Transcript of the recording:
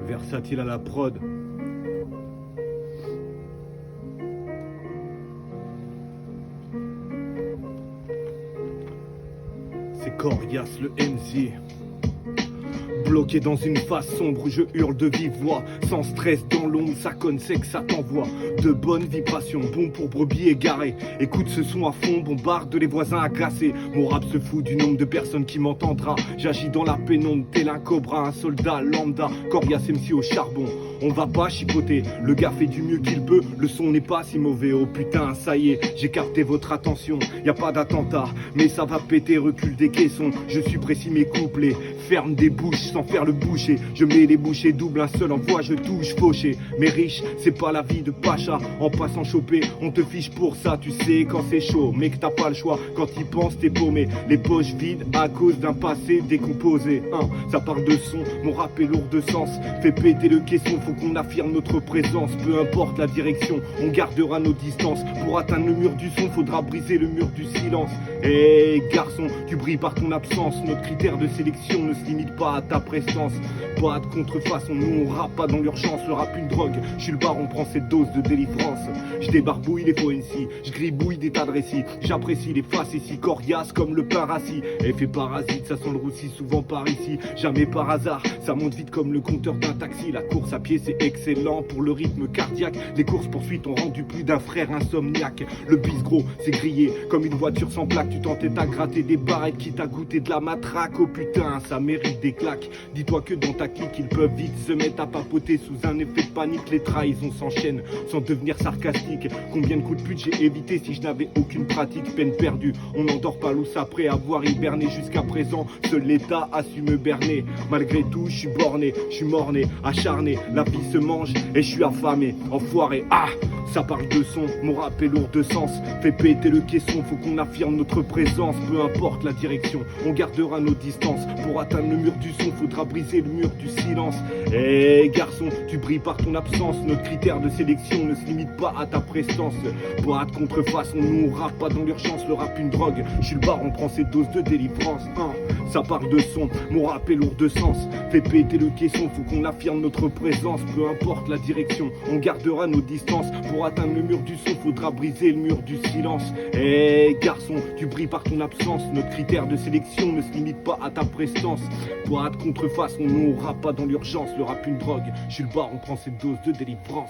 Versatile à la prod. C'est Coriace le MC. Bloqué dans une face sombre où je hurle de vive voix. Sans stress dans l'ombre, ça conne, c'est que ça t'envoie de bonnes vibrations, bon pour brebis égarées. Écoute ce son à fond, bombarde les voisins agacés. Mon rap se fout du nombre de personnes qui m'entendra. J'agis dans la pénombre, tel un cobra, un soldat lambda. Coriace MC au charbon. On va pas chipoter, le gars fait du mieux qu'il peut. Le son n'est pas si mauvais, oh putain, ça y est, j'ai capté votre attention. Y a pas d'attentat, mais ça va péter, recul des caissons. Je suis précis mes couplets, ferme des bouches sans faire le boucher. Je mets les bouchées double, un seul envoi, je touche fauché. Mais riche, c'est pas la vie de Pacha. En passant choper, on te fiche pour ça. Tu sais quand c'est chaud, mais que t'as pas le choix. Quand y penses, t'es paumé, les poches vides à cause d'un passé décomposé. Ça parle de son, mon rap est lourd de sens. Fait péter le caisson, faut qu'on affirme notre présence. Peu importe la direction, on gardera nos distances. Pour atteindre le mur du son, faudra briser le mur du silence. Hey garçon, tu brilles par ton absence. Notre critère de sélection ne se limite pas à ta prestance. Pas de contrefaçon, nous on rappe pas dans l'urgence. Le rap une drogue, je suis le baron, prends cette dose de délivrance. Je débarbouille les faux NC, je gribouille des tas de récits. J'apprécie les faces ici, coriaces comme le pain rassis. Effet parasite, ça sent le roussi souvent par ici. Jamais par hasard, ça monte vite comme le compteur d'un taxi. La course à pied c'est excellent pour le rythme cardiaque. Les courses poursuites ont rendu plus d'un frère insomniaque. Le bis gros, c'est grillé comme une voiture sans plaque. Tu t'entêtes à gratter des barrettes qui t'a goûté de la matraque. Oh putain, ça mérite des claques. Dis-toi que dans ta clique, ils peuvent vite se mettre à papoter sous un effet de panique. Les trahisons s'enchaînent sans devenir sarcastique. Combien de coups de pute j'ai évité si je n'avais aucune pratique. Peine perdue, on n'endort pas l'ous après avoir hiberné jusqu'à présent. Seul l'État a su me berner. Malgré tout, je suis borné, je suis morné, acharné. La vie se mange et je suis affamé, enfoiré. Ah, ça parle de son, mon rap est lourd de sens. Fait péter le caisson, faut qu'on affirme notre présence. Peu importe la direction, on gardera nos distances. Pour atteindre le mur du son, faudra briser le mur du silence. Hey garçon, tu brilles par ton absence. Notre critère de sélection ne se limite pas à ta prestance. Pas de contrefaçon, nous on rappe pas dans l'urgence. Le rap une drogue, je suis le bar, on prend ses doses de délivrance. Ça parle de son, mon rap est lourd de sens. Fait péter le caisson, faut qu'on affirme notre présence. Peu importe la direction, on gardera nos distances. Pour atteindre le mur du son, faudra briser le mur du silence. Hey garçon, tu brilles par ton absence. Notre critère de sélection ne se limite pas à ta prestance. Pas de contrefaçon, nous on rappe pas dans l'urgence. Le rap une drogue, je suis le bar, on prend cette dose de délivrance.